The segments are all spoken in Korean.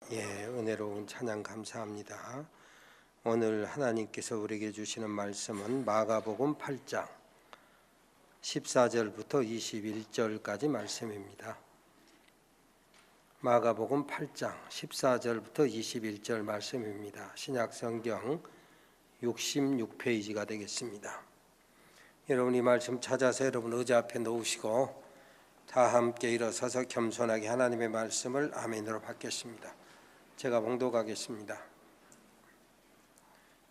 은혜로운 찬양 감사합니다. 오늘 하나님께서 우리에게 주시는 말씀은 마가복음 8장 14절부터 21절까지 말씀입니다. 마가복음 8장 14절부터 21절 말씀입니다. 신약성경 66페이지가 되겠습니다. 여러분 이 말씀 찾아서 여러분 의자 앞에 놓으시고 다 함께 일어서서 겸손하게 하나님의 말씀을 아멘으로 받겠습니다. 제가 봉독하겠습니다.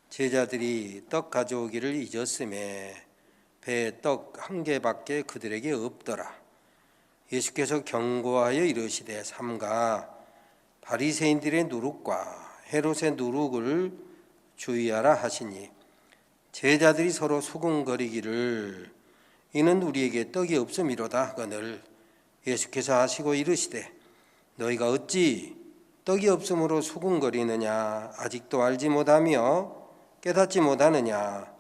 제자들이 떡 가져오기를 잊었음에 배에 떡 한 개밖에 그들에게 없더라. 예수께서 경고하여 이르시되 삼가 바리새인들의 누룩과 헤롯의 누룩을 주의하라 하시니 제자들이 서로 수군거리기를 이는 우리에게 떡이 없음이로다 하거늘 예수께서 하시고 이르시되 너희가 어찌 떡이 없음으로 수군거리느냐 아직도 알지 못하며 깨닫지 못하느냐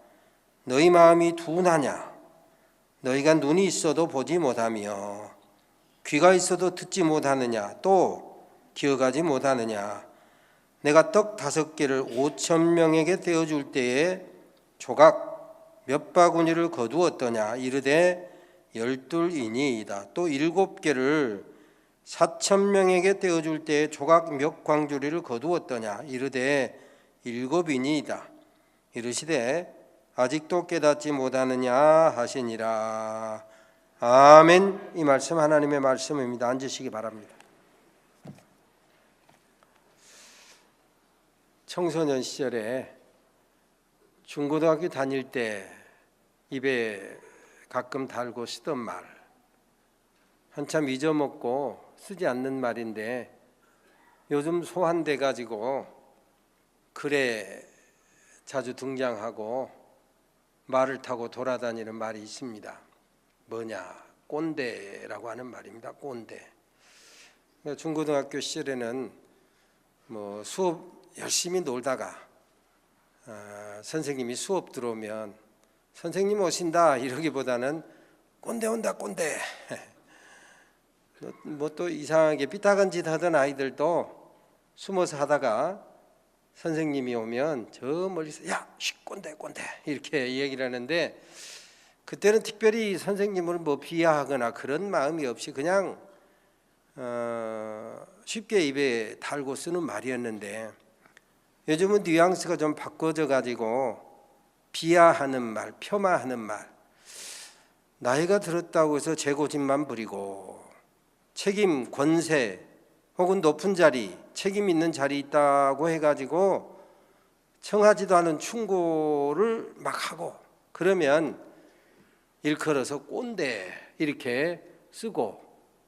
너희 마음이 둔하냐 너희가 눈이 있어도 보지 못하며 귀가 있어도 듣지 못하느냐 또 기억하지 못하느냐 내가 떡 5개를 5,000명에게 떼어줄 때에 조각 몇 바구니를 거두었더냐 이르되 12이니이다 또 7개를 4,000명에게 떼어줄 때에 조각 몇 광주리를 거두었더냐 이르되 7이니이다 이르시되 아직도 깨닫지 못하느냐 하시니라. 아멘. 이 말씀 하나님의 말씀입니다. 앉으시기 바랍니다. 청소년 시절에 중고등학교 다닐 때 입에 가끔 달고 쓰던 말 한참 잊어먹고 쓰지 않는 말인데 요즘 소환돼 가지고 글에 자주 등장하고 말을 타고 돌아다니는 말이 있습니다. 뭐냐? 꼰대라고 하는 말입니다. 꼰대. 중고등학교 시절에는 수업 열심히 놀다가 선생님이 수업 들어오면 선생님 오신다 이러기보다는 꼰대 온다 꼰대. 또 이상하게 삐딱한 짓 하던 아이들도 숨어서 하다가 선생님이 오면 저 멀리서 야, 꼰대 이렇게 얘기를 하는데 그때는 특별히 선생님을 비하하거나 그런 마음이 없이 그냥 쉽게 입에 달고 쓰는 말이었는데 요즘은 뉘앙스가 좀 바꿔져 가지고 비하하는 말, 폄하하는 말 나이가 들었다고 해서 재고집만 부리고 책임, 권세 혹은 높은 자리, 책임 있는 자리 있다고 해가지고 청하지도 않은 충고를 막 하고 그러면 일컬어서 꼰대 이렇게 쓰고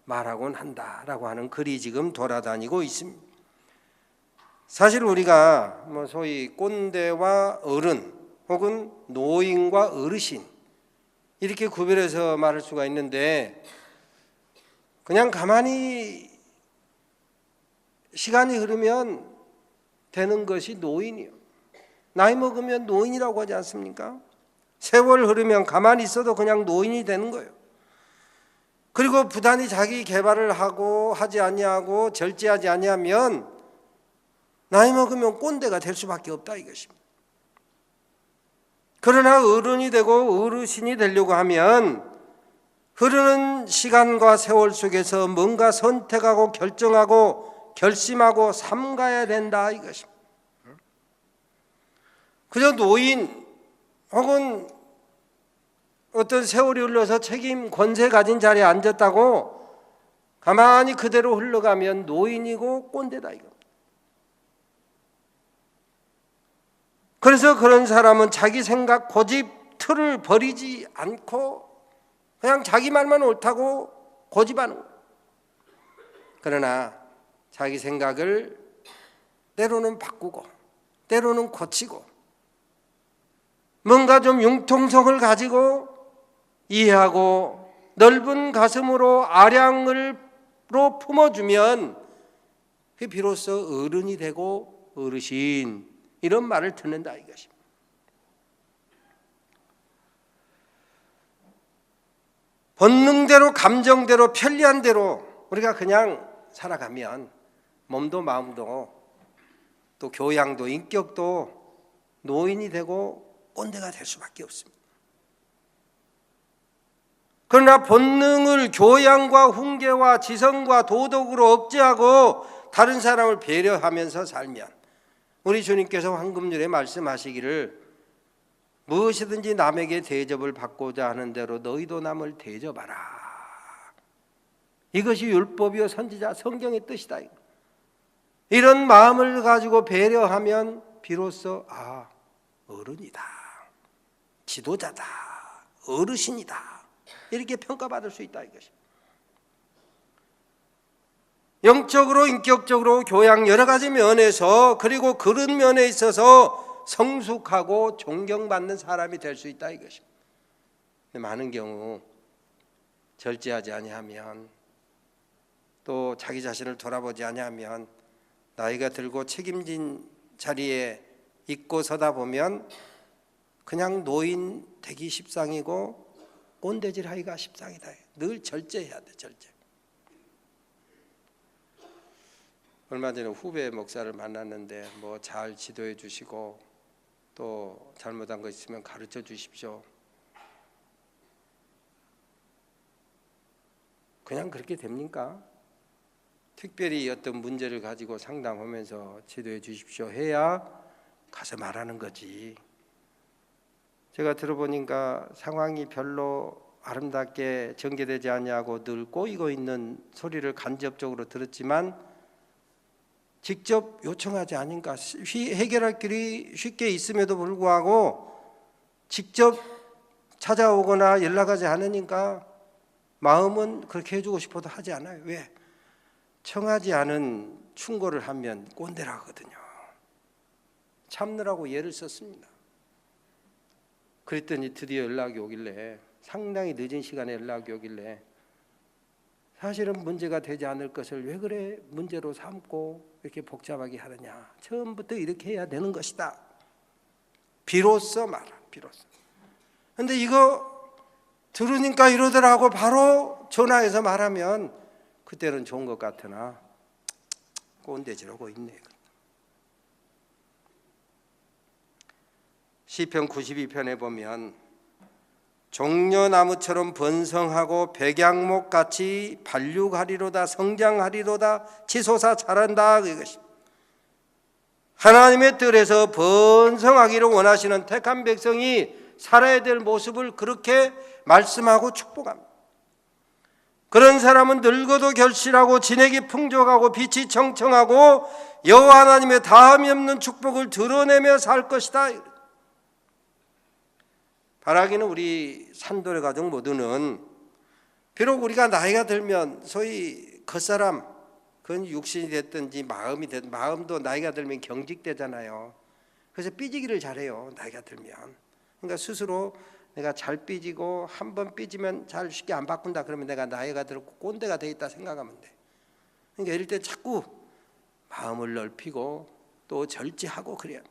말하곤 한다라고 하는 글이 지금 돌아다니고 있습니다. 사실 우리가 소위 꼰대와 어른 혹은 노인과 어르신 이렇게 구별해서 말할 수가 있는데 그냥 가만히 시간이 흐르면 되는 것이 노인이요. 나이 먹으면 노인이라고 하지 않습니까? 세월 흐르면 가만히 있어도 그냥 노인이 되는 거예요. 그리고 부단히 자기 개발을 하고 하지 아니하고 절제하지 아니하면 나이 먹으면 꼰대가 될 수밖에 없다 이것입니다. 그러나 어른이 되고 어르신이 되려고 하면 흐르는 시간과 세월 속에서 뭔가 선택하고 결정하고 결심하고 삼가야 된다 이것입니다. 그저 노인 혹은 어떤 세월이 흘러서 책임 권세 가진 자리에 앉았다고 가만히 그대로 흘러가면 노인이고 꼰대다 이겁니다. 그래서 그런 사람은 자기 생각 고집 틀을 버리지 않고 그냥 자기 말만 옳다고 고집하는 거예요. 그러나 자기 생각을 때로는 바꾸고 때로는 고치고 뭔가 좀 융통성을 가지고 이해하고 넓은 가슴으로 아량으로 품어주면 비로소 어른이 되고 어르신 이런 말을 듣는다 이것입니다. 본능대로 감정대로 편리한 대로 우리가 그냥 살아가면 몸도 마음도 또 교양도 인격도 노인이 되고 꼰대가 될 수밖에 없습니다. 그러나 본능을 교양과 훈계와 지성과 도덕으로 억제하고 다른 사람을 배려하면서 살면 우리 주님께서 황금률에 말씀하시기를 무엇이든지 남에게 대접을 받고자 하는 대로 너희도 남을 대접하라. 이것이 율법이요 선지자 성경의 뜻이다. 이런 마음을 가지고 배려하면 비로소 어른이다, 지도자다, 어르신이다 이렇게 평가받을 수 있다 이것이. 영적으로 인격적으로 교양 여러 가지 면에서 그리고 그런 면에 있어서 성숙하고 존경받는 사람이 될 수 있다 이것입니다. 많은 경우 절제하지 아니하면 또 자기 자신을 돌아보지 아니하면 나이가 들고 책임진 자리에 있고 서다 보면 그냥 노인 되기 십상이고 꼰대질 하기가 십상이다. 늘 절제해야 돼. 절제. 얼마 전에 후배 목사를 만났는데 뭐 잘 지도해 주시고 또 잘못한 거 있으면 가르쳐 주십시오. 그냥 그렇게 됩니까? 특별히 어떤 문제를 가지고 상담하면서 지도해 주십시오 해야 가서 말하는 거지. 제가 들어보니까 상황이 별로 아름답게 전개되지 않냐고 늘 꼬이고 있는 소리를 간접적으로 들었지만 직접 요청하지 않으니까 해결할 길이 쉽게 있음에도 불구하고 직접 찾아오거나 연락하지 않으니까 마음은 그렇게 해주고 싶어도 하지 않아요. 왜? 청하지 않은 충고를 하면 꼰대라 하거든요. 참느라고 예를 썼습니다. 그랬더니 드디어 연락이 오길래 상당히 늦은 시간에 연락이 오길래 사실은 문제가 되지 않을 것을 왜 그래 문제로 삼고 이렇게 복잡하게 하느냐. 처음부터 이렇게 해야 되는 것이다. 비로소 말아. 비로소. 근데 이거 들으니까 이러더라고 바로 전화해서 말하면 그때는 좋은 것 같으나 꼰대질하고 있네. 시편 92편에 보면 종려나무처럼 번성하고 백양목같이 발육하리로다 성장하리로다 치솟아 자란다. 그것이 하나님의 뜰에서 번성하기를 원하시는 택한 백성이 살아야 될 모습을 그렇게 말씀하고 축복합니다. 그런 사람은 늙어도 결실하고 진액이 풍족하고 빛이 청청하고 여호와 하나님의 다함이 없는 축복을 드러내며 살 것이다. 바라기는 우리 산돌의 가족 모두는 비록 우리가 나이가 들면 소위 겉사람 그건 육신이 됐든지 마음이 됐든 마음도 나이가 들면 경직되잖아요. 그래서 삐지기를 잘해요. 나이가 들면. 그러니까 스스로 내가 잘 삐지고 한 번 삐지면 잘 쉽게 안 바꾼다 그러면 내가 나이가 들고 꼰대가 돼 있다 생각하면 돼. 그러니까 이럴 때 자꾸 마음을 넓히고 또 절제하고 그래요.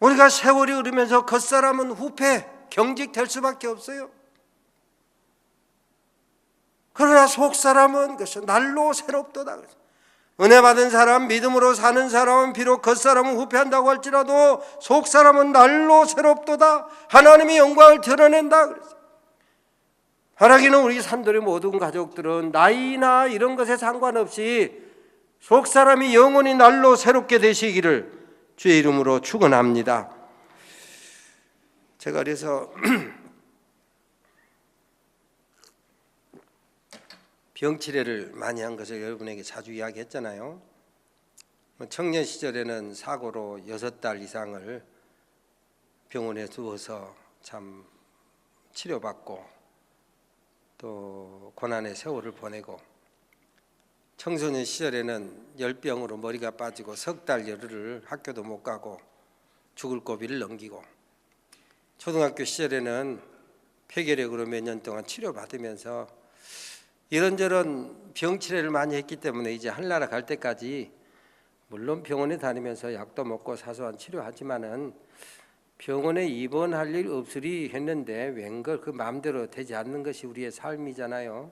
우리가 세월이 흐르면서 겉사람은 후패 경직될 수밖에 없어요. 그러나 속사람은 그것은 날로 새롭도다. 은혜 받은 사람, 믿음으로 사는 사람은 비록 겉사람은 후패한다고 할지라도 속사람은 날로 새롭도다. 하나님의 영광을 드러낸다. 바라기는 우리 산돌의 모든 가족들은 나이나 이런 것에 상관없이 속사람이 영원히 날로 새롭게 되시기를 주의 이름으로 축원합니다. 제가 그래서 병치레를 많이 한 것을 여러분에게 자주 이야기했잖아요. 청년 시절에는 사고로 6달 이상을 병원에 두어서 참 치료받고 또 고난의 세월을 보내고 청소년 시절에는 열병으로 머리가 빠지고 석 달 열흘을 학교도 못 가고 죽을 고비를 넘기고 초등학교 시절에는 폐결핵으로 몇 년 동안 치료받으면서 이런저런 병치레를 많이 했기 때문에 이제 한나라 갈 때까지 물론 병원에 다니면서 약도 먹고 사소한 치료하지만은 병원에 입원할 일 없으리 했는데 웬걸 그 마음대로 되지 않는 것이 우리의 삶이잖아요.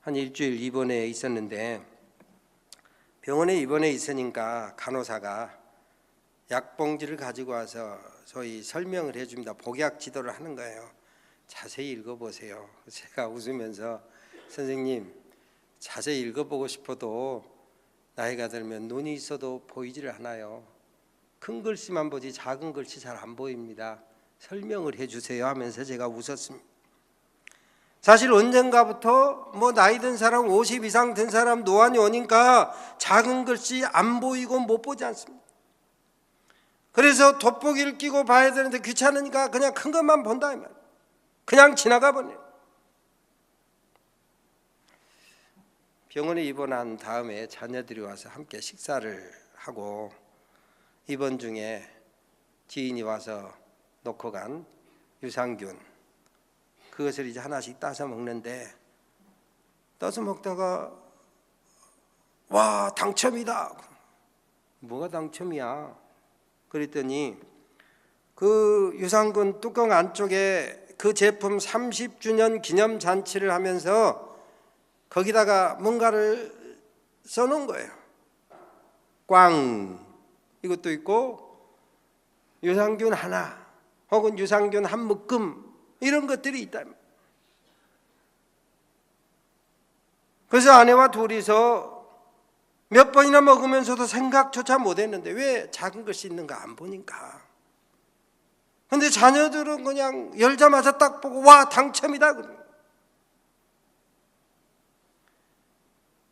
한 일주일 입원해 있었는데 병원에 입원해 있으니까 간호사가 약봉지를 가지고 와서 소위 설명을 해줍니다. 복약 지도를 하는 거예요. 자세히 읽어보세요. 제가 웃으면서 선생님 자세히 읽어보고 싶어도 나이가 들면 눈이 있어도 보이지를 않아요. 큰 글씨만 보지 작은 글씨 잘 안 보입니다. 설명을 해주세요 하면서 제가 웃었습니다. 사실 언젠가부터 나이 든 사람 50 이상 된 사람 노안이 오니까 작은 글씨 안 보이고 못 보지 않습니다. 그래서 돋보기를 끼고 봐야 되는데 귀찮으니까 그냥 큰 것만 본다 이 말이에요. 그냥 지나가 버려요. 병원에 입원한 다음에 자녀들이 와서 함께 식사를 하고 입원 중에 지인이 와서 놓고 간 유산균 그것을 이제 하나씩 따서 먹는데 따서 먹다가 와 당첨이다. 뭐가 당첨이야? 그랬더니 그 유산균 뚜껑 안쪽에 그 제품 30주년 기념 잔치를 하면서 거기다가 뭔가를 써놓은 거예요. 꽝 이것도 있고 유산균 하나 혹은 유산균 한 묶음 이런 것들이 있다. 그래서 아내와 둘이서 몇 번이나 먹으면서도 생각조차 못했는데 왜 작은 것이 있는가 안 보니까. 근데 자녀들은 그냥 열자마자 딱 보고 와 당첨이다.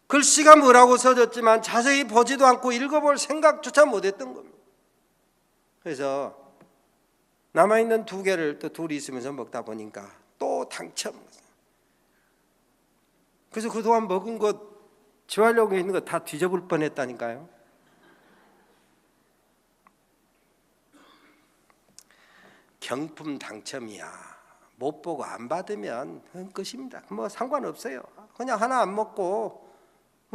글씨가 뭐라고 써졌지만 자세히 보지도 않고 읽어볼 생각조차 못했던 겁니다. 그래서 남아있는 2개를 또 둘이 있으면서 먹다 보니까 또 당첨. 그래서 그동안 먹은 것 좋아하려고 있는 거 다 뒤져볼 뻔했다니까요. 경품 당첨이야. 못 보고 안 받으면 그건 끝입니다. 상관없어요. 그냥 하나 안 먹고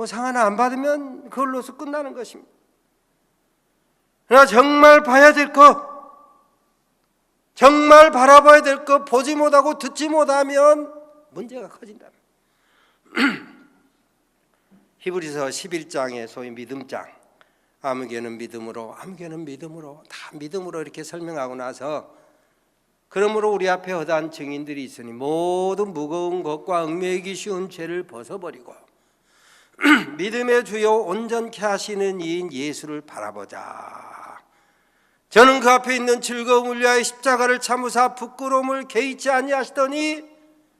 상 하나 안 받으면 그걸로서 끝나는 것입니다. 그러나 정말 봐야 될 것, 정말 바라봐야 될 것 보지 못하고 듣지 못하면 문제가 커진다. 히브리서 11장의 소위 믿음장, 아무개는 믿음으로, 아무개는 믿음으로, 다 믿음으로 이렇게 설명하고 나서 그러므로 우리 앞에 허다한 증인들이 있으니 모든 무거운 것과 얽매이기 쉬운 죄를 벗어버리고 믿음의 주요 온전케 하시는 이인 예수를 바라보자. 저는 그 앞에 있는 즐거움을 위하여 십자가를 참으사 부끄러움을 개의치 아니하시더니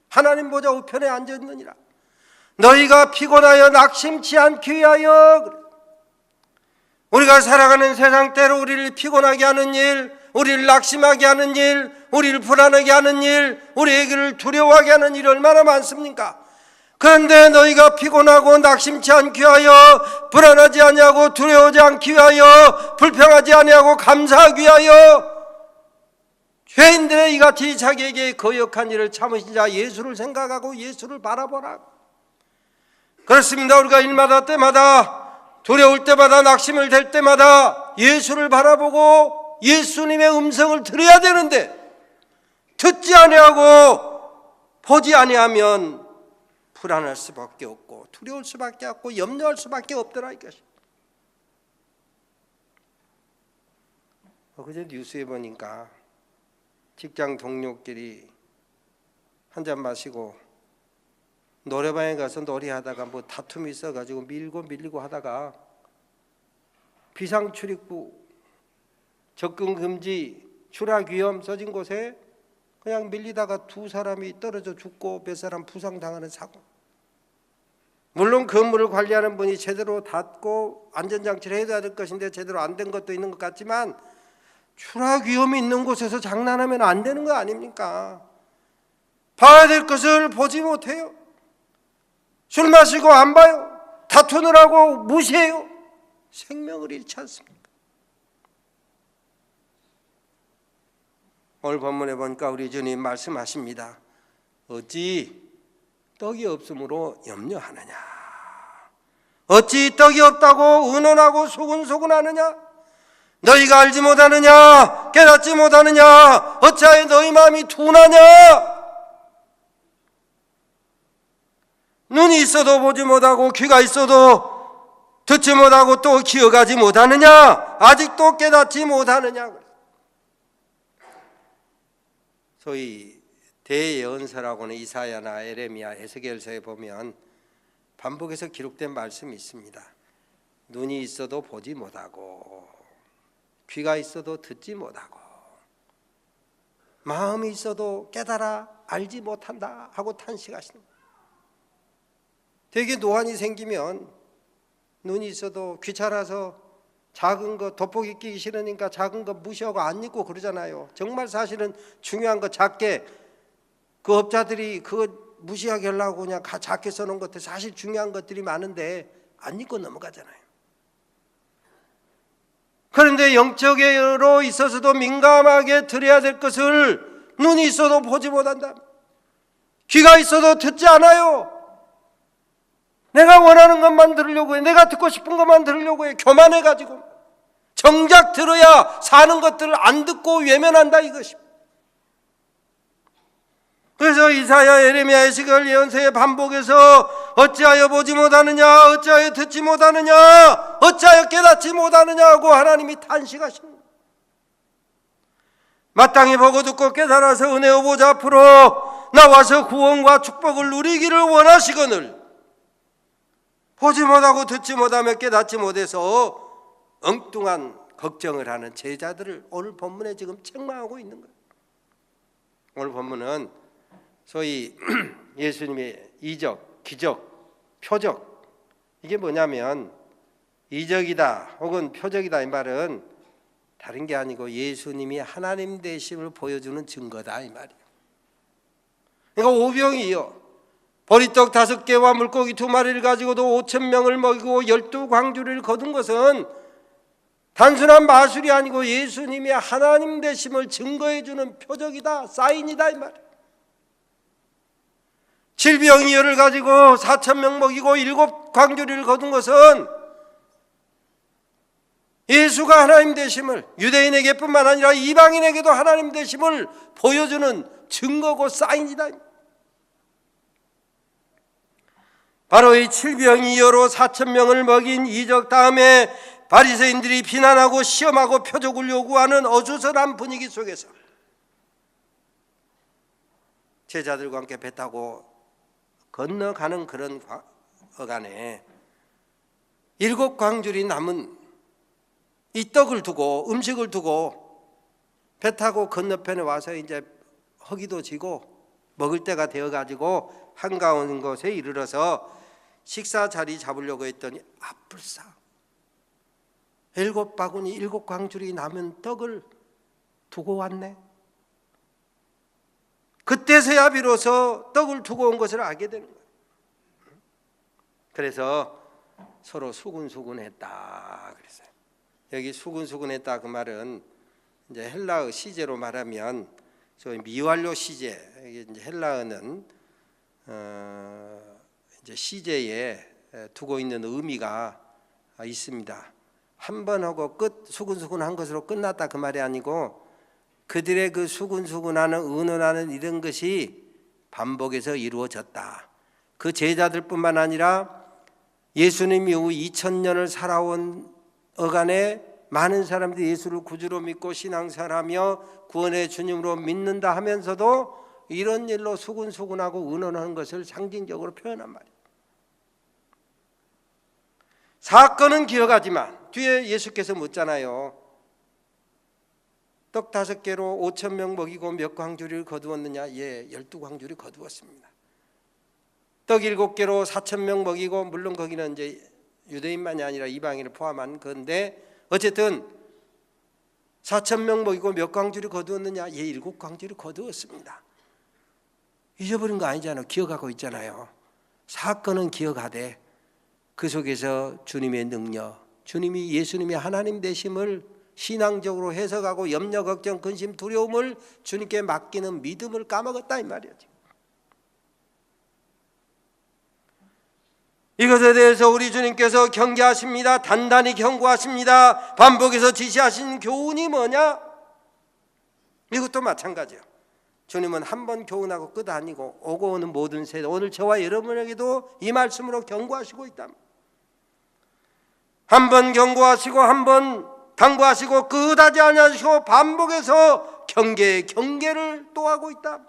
하나님 보좌 우편에 앉았느니라. 너희가 피곤하여 낙심치 않기 위하여. 우리가 살아가는 세상 때로 우리를 피곤하게 하는 일, 우리를 낙심하게 하는 일, 우리를 불안하게 하는 일, 우리에게를 두려워하게 하는 일 얼마나 많습니까? 그런데 너희가 피곤하고 낙심치 않기 위하여, 불안하지 아니하고 두려워하지 않기 위하여, 불평하지 아니하고 감사하기 위하여 죄인들의 이같이 자기에게 거역한 일을 참으신 자 예수를 생각하고 예수를 바라보라. 그렇습니다. 우리가 일마다 때마다 두려울 때마다 낙심을 될 때마다 예수를 바라보고 예수님의 음성을 들어야 되는데 듣지 아니하고 보지 아니하면 불안할 수밖에 없고 두려울 수밖에 없고 염려할 수밖에 없더라 이것이. 그제 뉴스에 보니까 직장 동료끼리 한잔 마시고 노래방에 가서 노래하다가 다툼이 있어가지고 밀리고 하다가 비상출입구 접근금지 출하위험 써진 곳에 그냥 밀리다가 2사람이 떨어져 죽고 몇 사람 부상당하는 사고. 물론 건물을 관리하는 분이 제대로 닫고 안전장치를 해야 될 것인데 제대로 안 된 것도 있는 것 같지만 출하위험이 있는 곳에서 장난하면 안 되는 거 아닙니까? 봐야 될 것을 보지 못해요. 술 마시고 안 봐요. 다투느라고 무시해요. 생명을 잃지 않습니까? 오늘 본문에 보니까 우리 주님 말씀하십니다. 어찌 떡이 없으므로 염려하느냐? 어찌 떡이 없다고 의논하고 소근소근하느냐? 너희가 알지 못하느냐? 깨닫지 못하느냐? 어찌하여 너희 마음이 둔하냐? 눈이 있어도 보지 못하고 귀가 있어도 듣지 못하고 또 기억하지 못하느냐? 아직도 깨닫지 못하느냐? 소위 대예언서라고는 이사야나 에레미야, 에스겔서에 보면 반복해서 기록된 말씀이 있습니다. 눈이 있어도 보지 못하고 귀가 있어도 듣지 못하고 마음이 있어도 깨달아 알지 못한다 하고 탄식하시는 거예요. 되게 노안이 생기면 눈이 있어도 귀찮아서 작은 거 돋보기 끼기 싫으니까 작은 거 무시하고 안 입고 그러잖아요. 정말 사실은 중요한 거 작게, 그 업자들이 그거 무시하게 하려고 그냥 작게 써놓은 것들, 사실 중요한 것들이 많은데 안 입고 넘어가잖아요. 그런데 영적으로 있어서도 민감하게 들어야 될 것을 눈이 있어도 보지 못한다, 귀가 있어도 듣지 않아요. 내가 원하는 것만 들으려고 해, 내가 듣고 싶은 것만 들으려고 해. 교만해가지고 정작 들어야 사는 것들을 안 듣고 외면한다 이것입니다. 그래서 이사야, 에레미야, 에스겔 예언서에 반복해서 어찌하여 보지 못하느냐, 어찌하여 듣지 못하느냐, 어찌하여 깨닫지 못하느냐 하고 하나님이 탄식하시는 거예요. 마땅히 보고 듣고 깨달아서 은혜 후보자 앞으로 나와서 구원과 축복을 누리기를 원하시거늘 보지 못하고 듣지 못하며 깨닫지 못해서 엉뚱한 걱정을 하는 제자들을 오늘 본문에 지금 책망하고 있는 거예요. 오늘 본문은 소위 예수님의 이적, 기적, 표적, 이게 뭐냐면 이적이다 혹은 표적이다 이 말은 다른 게 아니고 예수님이 하나님 되심을 보여주는 증거다 이 말이에요. 그러니까 오병이요, 보리떡 5개와 물고기 2마리를 가지고도 5,000명을 먹이고 12광주리를 거둔 것은 단순한 마술이 아니고 예수님이 하나님 되심을 증거해 주는 표적이다, 사인이다 이 말이에요. 질병이여를 가지고 4,000명 먹이고 7광주리를 거둔 것은 예수가 하나님 되심을, 유대인에게뿐만 아니라 이방인에게도 하나님 되심을 보여주는 증거고 사인이다. 바로 이 칠병이여로 4,000명을 먹인 이적 다음에 바리새인들이 비난하고 시험하고 표적을 요구하는 어수선한 분위기 속에서 제자들과 함께 배 타고 건너가는 그런 어간에 7광주리 남은 이 떡을 두고, 음식을 두고 배 타고 건너편에 와서 이제 허기도 지고 먹을 때가 되어가지고 한가운 곳에 이르러서 식사 자리 잡으려고 했더니 아뿔싸 7바구니 7광주리 남은 떡을 두고 왔네. 그때서야 비로소 떡을 두고 온 것을 알게 되는 거예요. 그래서 서로 수군수군했다 그랬어요. 여기 수군수군했다 그 말은 이제 헬라어 시제로 말하면 소위 미완료 시제, 이게 이제 헬라어는 이제 시제에 두고 있는 의미가 있습니다. 한 번 하고 끝, 수군수군한 것으로 끝났다 그 말이 아니고 그들의 그 수군수군하는, 의논하는 이런 것이 반복해서 이루어졌다. 그 제자들뿐만 아니라 예수님 이후 2000년을 살아온 어간에 많은 사람들이 예수를 구주로 믿고 신앙생활하며 구원의 주님으로 믿는다 하면서도 이런 일로 수군수군하고 의논하는 것을 상징적으로 표현한 말이에요. 사건은 기억하지만 뒤에 예수께서 묻잖아요. 떡 5개로 5,000명 먹이고 몇 광주리를 거두었느냐? 예, 12광주리 거두었습니다. 떡 7개로 4,000명 먹이고, 물론 거기는 이제 유대인만이 아니라 이방인을 포함한 건데 어쨌든 4,000명 먹이고 몇 광주리 거두었느냐? 예, 7광주리 거두었습니다. 잊어버린 거 아니잖아요. 기억하고 있잖아요. 사건은 기억하되 그 속에서 주님의 능력, 주님이 예수님이 하나님 되심을 신앙적으로 해석하고 염려, 걱정, 근심, 두려움을 주님께 맡기는 믿음을 까먹었다 이 말이에요. 이것에 대해서 우리 주님께서 경계하십니다. 단단히 경고하십니다. 반복해서 지시하신 교훈이 뭐냐? 이것도 마찬가지예요. 주님은 한 번 교훈하고 끝 아니고 오고 오는 모든 세대, 오늘 저와 여러분에게도 이 말씀으로 경고하시고 있다. 한 번 경고하시고 한 번 당부하시고 끝하지 아니하시고 반복해서 경계를 또 하고 있다.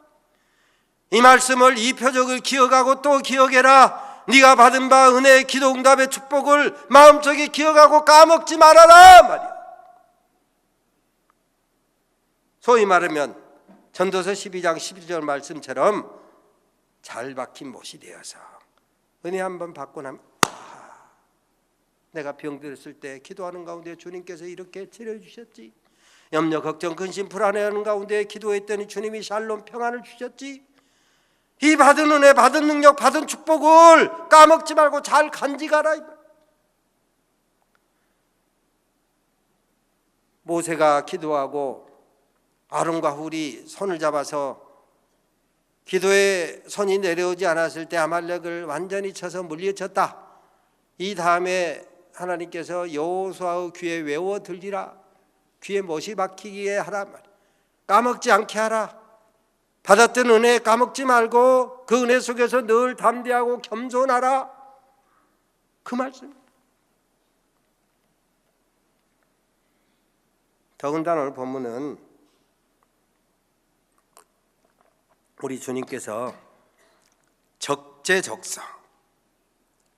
이 말씀을, 이 표적을 기억하고 또 기억해라. 네가 받은 바 은혜의 기도 응답의 축복을 마음속에 기억하고 까먹지 말아라 말이야. 소위 말하면 전도서 12장 11절 말씀처럼 잘 박힌 못이 되어서 은혜 한번 받고 나면 내가 병들었을 때 기도하는 가운데 주님께서 이렇게 치료해주셨지. 염려, 걱정, 근심, 불안해하는 가운데 기도했더니 주님이 샬롬 평안을 주셨지. 이 받은 은혜, 받은 능력, 받은 축복을 까먹지 말고 잘 간직하라. 모세가 기도하고 아론과 훌이 손을 잡아서 기도의 손이 내려오지 않았을 때 아말렉을 완전히 쳐서 물리쳤다. 이 다음에 하나님께서 여호수아의 귀에 외워 들리라. 귀에 못이 박히게 하라. 까먹지 않게 하라. 받았던 은혜 까먹지 말고 그 은혜 속에서 늘 담대하고 겸손하라. 그 말씀. 더군다나 오늘 본문은 우리 주님께서 적재적소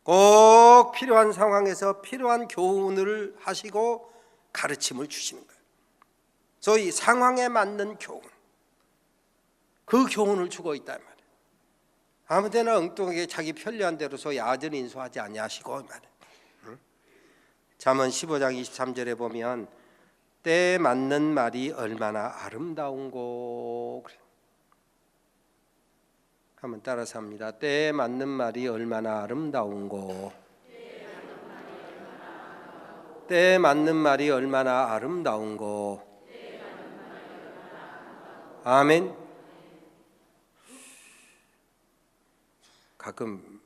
꼭 필요한 상황에서 필요한 교훈을 하시고 가르침을 주시는 거예요. 소위 상황에 맞는 교훈, 그 교훈을 주고 있단 말이에요. 아무데나 엉뚱하게 자기 편리한 대로 소위 아전인수하지 아니하시고 말이에요. 잠언 15장 23절에 보면 때에 맞는 말이 얼마나 아름다운고. 한번 따라서 합니다. 때에 맞는 말이 얼마나 아름다운고. 때에 맞는 말이 얼마나 아름다운고. 아멘. 가끔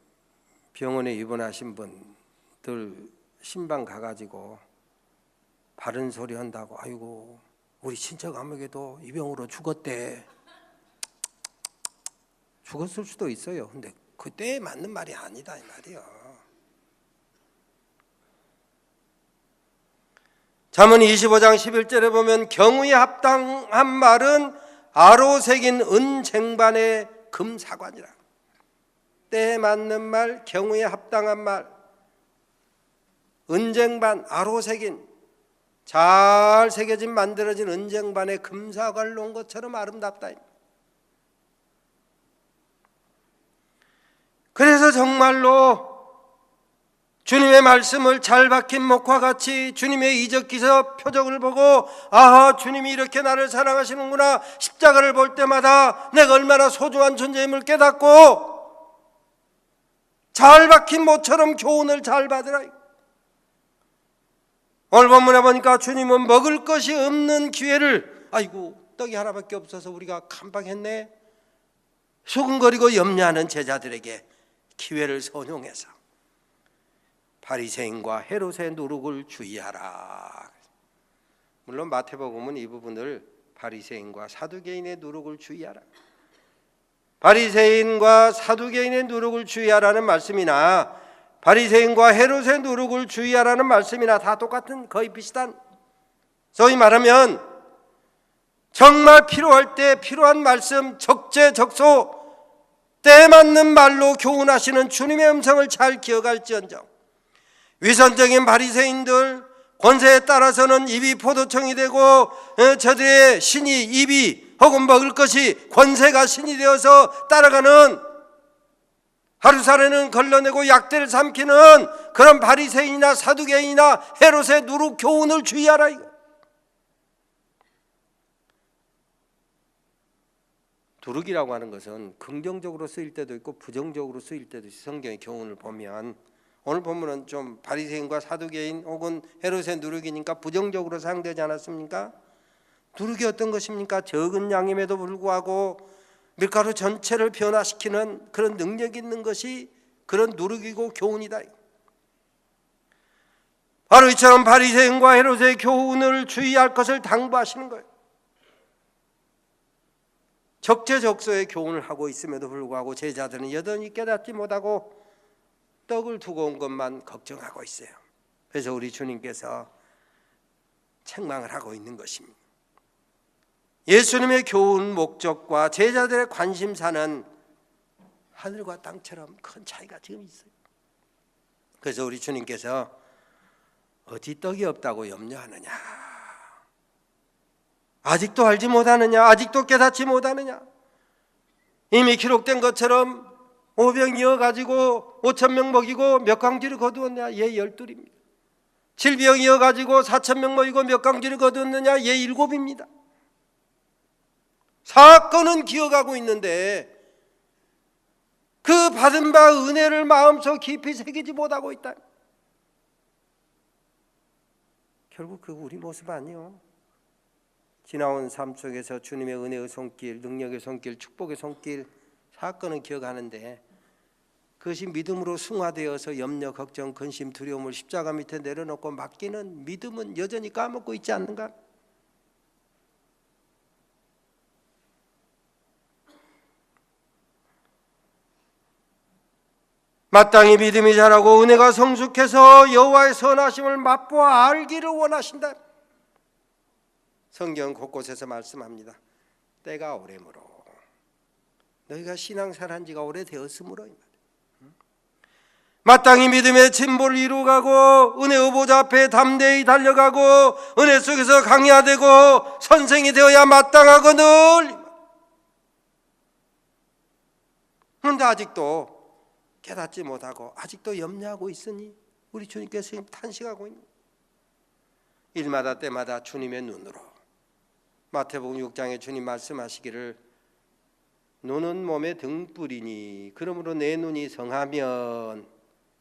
병원에 입원하신 분들 신방 가가지고 바른 소리 한다고, 아이고 우리 친척 아무개도 이 병으로 죽었대. 죽었을 수도 있어요. 근데 그때에 맞는 말이 아니다 이 말이요. 잠언 25장 11절에 보면 경우에 합당한 말은 아로 새긴 은쟁반의 금사관이라. 때에 맞는 말, 경우에 합당한 말, 은쟁반, 아로 새긴, 잘 새겨진 만들어진 은쟁반의 금사관을 놓은 것처럼 아름답다. 그래서 정말로 주님의 말씀을 잘 박힌 목과 같이 주님의 이적기서 표적을 보고 아하, 주님이 이렇게 나를 사랑하시는구나, 십자가를 볼 때마다 내가 얼마나 소중한 존재임을 깨닫고 잘 박힌 모처럼 교훈을 잘 받으라. 오늘 본문에 보니까 주님은 먹을 것이 없는 기회를, 아이고 떡이 하나밖에 없어서 우리가 깜빡했네, 수근거리고 염려하는 제자들에게 기회를 선용해서 바리새인과 헤롯의 누룩을 주의하라. 물론 마태복음은 이 부분을 바리새인과 사두개인의 누룩을 주의하라, 바리새인과 사두개인의 누룩을 주의하라는 말씀이나 바리새인과 헤롯의 누룩을 주의하라는 말씀이나 다 똑같은, 거의 비슷한, 소위 말하면 정말 필요할 때 필요한 말씀, 적재적소 때에 맞는 말로 교훈하시는 주님의 음성을 잘 기억할지언정 위선적인 바리새인들, 권세에 따라서는 입이 포도청이 되고 저들의 신이, 입이 혹은 먹을 것이 권세가 신이 되어서 따라가는, 하루살에는 걸러내고 약대를 삼키는 그런 바리새인이나 사두개인이나 헤롯의 누룩 교훈을 주의하라. 누룩이라고 하는 것은 긍정적으로 쓰일 때도 있고 부정적으로 쓰일 때도 있어요. 성경의 교훈을 보면 오늘 본문은 좀 바리새인과 사두개인 혹은 헤롯의 누룩이니까 부정적으로 사용되지 않았습니까? 누룩이 어떤 것입니까? 적은 양임에도 불구하고 밀가루 전체를 변화시키는 그런 능력이 있는 것이 그런 누룩이고 교훈이다. 바로 이처럼 바리새인과 헤롯의 교훈을 주의할 것을 당부하시는 거예요. 적재적소의 교훈을 하고 있음에도 불구하고 제자들은 여전히 깨닫지 못하고 떡을 두고 온 것만 걱정하고 있어요. 그래서 우리 주님께서 책망을 하고 있는 것입니다. 예수님의 교훈 목적과 제자들의 관심사는 하늘과 땅처럼 큰 차이가 지금 있어요. 그래서 우리 주님께서 어디 떡이 없다고 염려하느냐, 아직도 알지 못하느냐, 아직도 깨닫지 못하느냐. 이미 기록된 것처럼 5병 이어가지고 5,000명 먹이고 몇 강쥐를 거두었냐? 예 12입니다. 7병 이어가지고 4,000명 먹이고 몇 강쥐를 거두었느냐? 예 7입니다. 사건은 기억하고 있는데 그 받은 바 은혜를 마음속 깊이 새기지 못하고 있다. 결국 그 우리 모습 아니요. 지나온 삶 속에서 주님의 은혜의 손길, 능력의 손길, 축복의 손길, 사건은 기억하는데 그것이 믿음으로 승화되어서 염려, 걱정, 근심, 두려움을 십자가 밑에 내려놓고 맡기는 믿음은 여전히 까먹고 있지 않는가? 마땅히 믿음이 자라고 은혜가 성숙해서 여호와의 선하심을 맛보아 알기를 원하신다. 성경 곳곳에서 말씀합니다. 때가 오래므로, 너희가 신앙생활한 지가 오래되었으므로, 마땅히 믿음의 진보를 이루어가고 은혜의 보좌 앞에 담대히 달려가고 은혜 속에서 강야되고 선생이 되어야 마땅하거늘. 그런데 아직도 깨닫지 못하고 아직도 염려하고 있으니 우리 주님께서 탄식하고 있는, 일마다 때마다 주님의 눈으로, 마태복음 6장에 주님 말씀하시기를 눈은 몸의 등불이니 그러므로 내 눈이 성하면,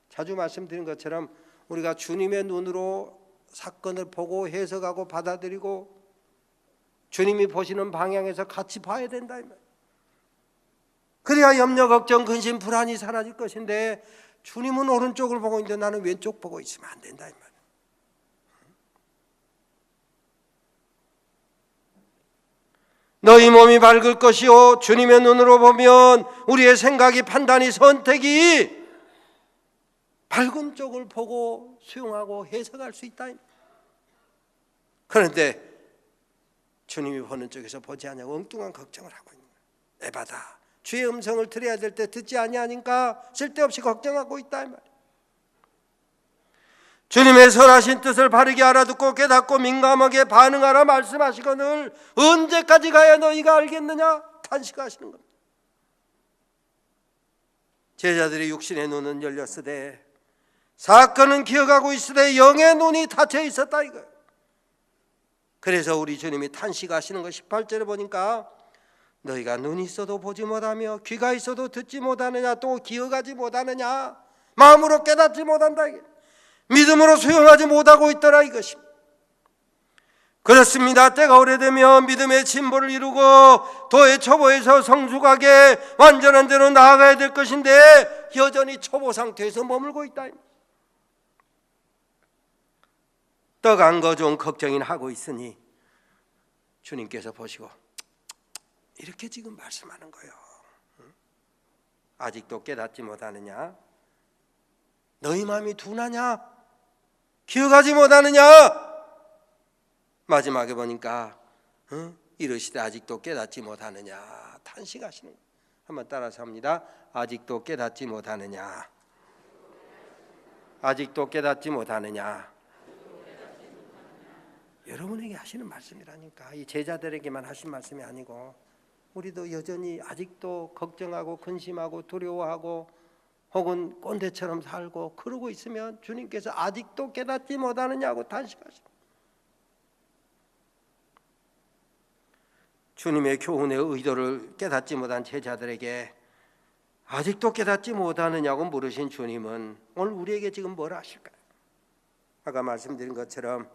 자주 말씀드린 것처럼 우리가 주님의 눈으로 사건을 보고 해석하고 받아들이고 주님이 보시는 방향에서 같이 봐야 된다 이 말. 그래야 염려, 걱정, 근심, 불안이 사라질 것인데 주님은 오른쪽을 보고 있는데 나는 왼쪽 보고 있으면 안 된다 이 말. 너희 몸이 밝을 것이요, 주님의 눈으로 보면 우리의 생각이, 판단이, 선택이 밝은 쪽을 보고 수용하고 해석할 수 있다. 그런데 주님이 보는 쪽에서 보지 않냐고 엉뚱한 걱정을 하고 있는 거야. 에바다, 주의 음성을 들어야 될 때 듣지 아니하니까 쓸데없이 걱정하고 있다 이 말이야. 주님의 선하신 뜻을 바르게 알아듣고 깨닫고 민감하게 반응하라 말씀하시거늘 언제까지 가야 너희가 알겠느냐 탄식하시는 겁니다. 제자들의 육신의 눈은 열렸으되 사건은 기억하고 있으되 영의 눈이 닫혀 있었다 이거예요. 그래서 우리 주님이 탄식하시는 것 18절에 보니까 너희가 눈이 있어도 보지 못하며 귀가 있어도 듣지 못하느냐, 또 기억하지 못하느냐, 마음으로 깨닫지 못한다 이게, 믿음으로 수용하지 못하고 있더라 이것입니다. 그렇습니다. 때가 오래되면 믿음의 진보를 이루고 도의 초보에서 성숙하게 완전한 대로 나아가야 될 것인데 여전히 초보 상태에서 머물고 있다. 떡 안 거좀 걱정이나 하고 있으니 주님께서 보시고 이렇게 지금 말씀하는 거예요. 아직도 깨닫지 못하느냐? 너희 마음이 둔하냐? 기억하지 못하느냐? 마지막에 보니까 이르시되 아직도 깨닫지 못하느냐 탄식하시는 거예요. 한번 따라서 합니다. 아직도 깨닫지 못하느냐? 아직도 깨닫지 못하느냐? 여러분에게 하시는 말씀이라니까. 이 제자들에게만 하신 말씀이 아니고 우리도 여전히 아직도 걱정하고 근심하고 두려워하고 혹은 꼰대처럼 살고 그러고 있으면 주님께서 아직도 깨닫지 못하느냐고 탄식하십니다. 주님의 교훈의 의도를 깨닫지 못한 제자들에게 아직도 깨닫지 못하느냐고 물으신 주님은 오늘 우리에게 지금 뭘 하실까요? 아까 말씀드린 것처럼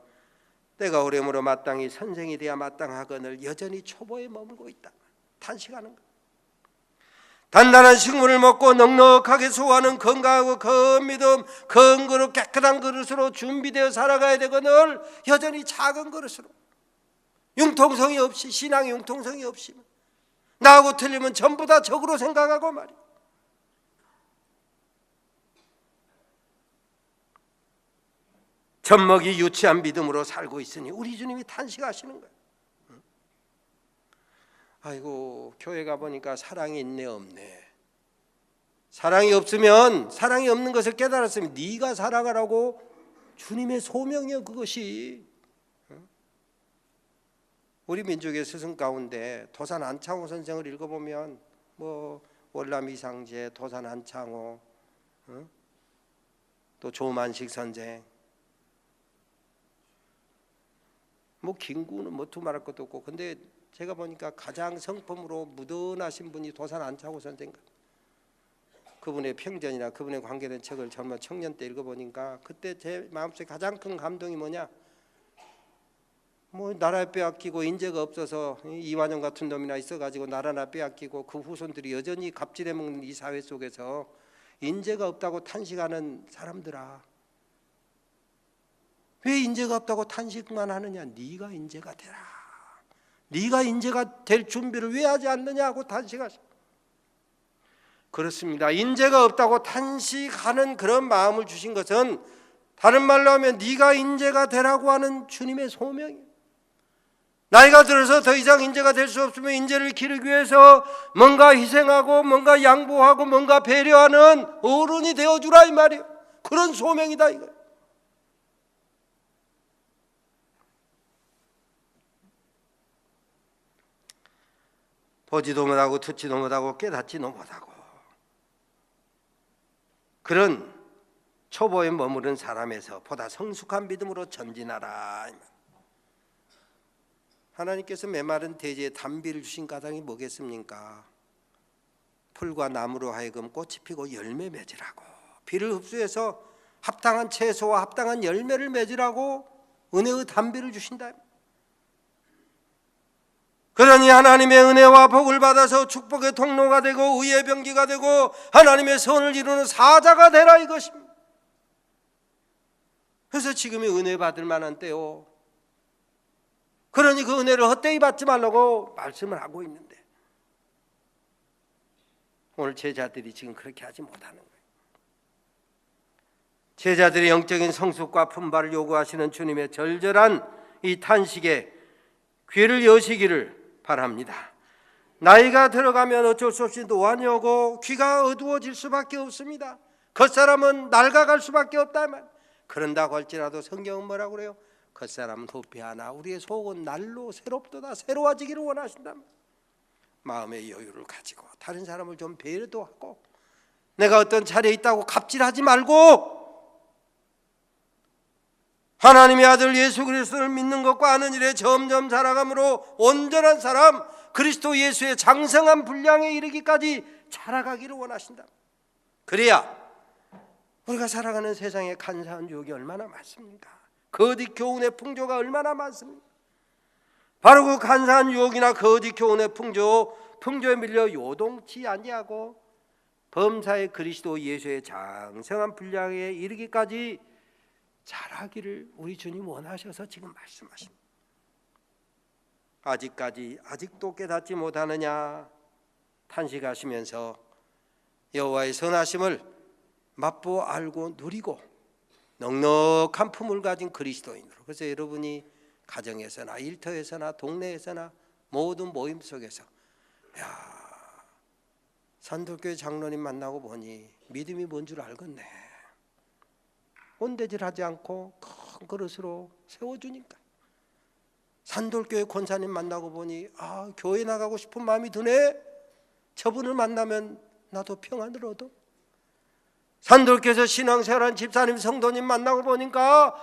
때가 오래므로 마땅히 선생이 되어야 마땅하거늘 여전히 초보에 머물고 있다 탄식하는 것. 단단한 식물을 먹고 넉넉하게 소화하는 건강하고 큰 믿음, 큰 그릇, 깨끗한 그릇으로 준비되어 살아가야 되거늘 여전히 작은 그릇으로 융통성이 없이, 신앙의 융통성이 없이 나하고 틀리면 전부 다 적으로 생각하고 말이야. 젖먹이 유치한 믿음으로 살고 있으니 우리 주님이 탄식하시는 거예요. 아이고, 교회 가보니까 사랑이 있네 없네. 사랑이 없으면, 사랑이 없는 것을 깨달았으면 네가 사랑하라고 주님의 소명이요 그것이. 우리 민족의 스승 가운데 도산 안창호 선생을 읽어보면 뭐 월남 이상제, 도산 안창호, 또 조만식 선생, 뭐 김구는 뭐 두말할 것도 없고, 근데 제가 보니까 가장 성품으로 무던하신 분이 도산 안창호 선생. 그분의 평전이나 그분의 관계된 책을 젊은 청년 때 읽어보니까 그때 제 마음속에 가장 큰 감동이 뭐냐, 뭐 나라 빼앗기고 인재가 없어서 이완영 같은 놈이나 있어가지고 나라나 빼앗기고 그 후손들이 여전히 갑질해 먹는 이 사회 속에서 인재가 없다고 탄식하는 사람들아, 왜 인재가 없다고 탄식만 하느냐. 네가 인재가 되라. 네가 인재가 될 준비를 왜 하지 않느냐고 탄식하셔. 그렇습니다. 인재가 없다고 탄식하는 그런 마음을 주신 것은 다른 말로 하면 네가 인재가 되라고 하는 주님의 소명이에요. 나이가 들어서 더 이상 인재가 될 수 없으면 인재를 기르기 위해서 뭔가 희생하고 뭔가 양보하고 뭔가 배려하는 어른이 되어주라 이 말이에요. 그런 소명이다 이거. 보지도 못하고 듣지도 못하고 깨닫지도 못하고 그런 초보에 머무른 사람에서 보다 성숙한 믿음으로 전진하라. 하나님께서 메마른 대지에 단비를 주신 까닭이 뭐겠습니까? 풀과 나무로 하여금 꽃이 피고 열매 맺으라고, 비를 흡수해서 합당한 채소와 합당한 열매를 맺으라고 은혜의 단비를 주신다. 그러니 하나님의 은혜와 복을 받아서 축복의 통로가 되고 의의 병기가 되고 하나님의 선을 이루는 사자가 되라 이것입니다. 그래서 지금이 은혜 받을 만한 때요. 그러니 그 은혜를 헛되이 받지 말라고 말씀을 하고 있는데 오늘 제자들이 지금 그렇게 하지 못하는 거예요. 제자들의 영적인 성숙과 분발을 요구하시는 주님의 절절한 이 탄식에 귀를 여시기를 바랍니다. 나이가 들어가면 어쩔 수 없이 노안이 오고 귀가 어두워질 수밖에 없습니다. 겉사람은 낡아갈 수밖에 없다 말. 그런다고 할지라도 성경은 뭐라고 그래요? 겉사람은 후피하나 우리의 속은 날로 새롭도다. 새로워지기를 원하신다. 마음의 여유를 가지고 다른 사람을 좀 배려도 하고 내가 어떤 자리에 있다고 갑질하지 말고 하나님의 아들 예수 그리스도를 믿는 것과 아는 일에 점점 자라감으로 온전한 사람 그리스도 예수의 장성한 분량에 이르기까지 자라가기를 원하신다. 그래야 우리가 살아가는 세상에 간사한 유혹이 얼마나 많습니까? 거짓 교훈의 풍조가 얼마나 많습니까? 바로 그 간사한 유혹이나 거짓 교훈의 풍조에 밀려 요동치 아니하고 범사의 그리스도 예수의 장성한 분량에 이르기까지 자라기를 우리 주님 원하셔서 지금 말씀하십니다. 아직도 깨닫지 못하느냐 탄식하시면서 여호와의 선하심을 맛보 알고 누리고 넉넉한 품을 가진 그리스도인으로, 그래서 여러분이 가정에서나 일터에서나 동네에서나 모든 모임 속에서 산돌교회 장로님 만나고 보니 믿음이 뭔 줄 알겠네. 온대질하지 않고 큰 그릇으로 세워주니까. 산돌교회 권사님 만나고 보니 교회 나가고 싶은 마음이 드네. 저분을 만나면 나도 평안을 얻어. 산돌교회에서 신앙생활한 집사님 성도님 만나고 보니까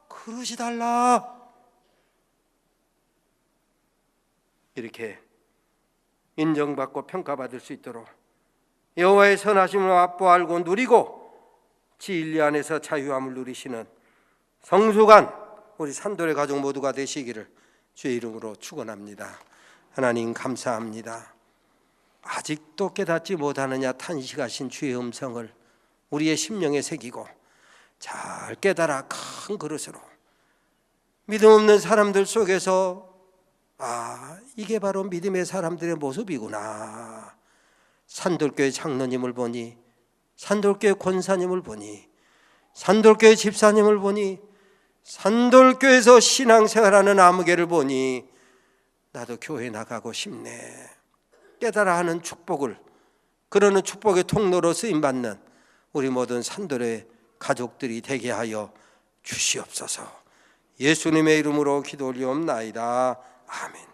그릇이 달라. 이렇게 인정받고 평가받을 수 있도록 여호와의 선하심을 맛보 알고 누리고 진리 안에서 자유함을 누리시는 성숙한 우리 산돌의 가족 모두가 되시기를 주의 이름으로 축원합니다. 하나님 감사합니다. 아직도 깨닫지 못하느냐 탄식하신 주의 음성을 우리의 심령에 새기고 잘 깨달아 큰 그릇으로 믿음 없는 사람들 속에서 아, 이게 바로 믿음의 사람들의 모습이구나. 산돌교회 장로님을 보니, 산돌교회 권사님을 보니, 산돌교회 집사님을 보니, 산돌교회에서 신앙생활하는 아무개를 보니 나도 교회 나가고 싶네 깨달아 하는 축복을, 그러는 축복의 통로로 쓰임받는 우리 모든 산돌의 가족들이 되게 하여 주시옵소서. 예수님의 이름으로 기도 올리옵나이다. 아멘.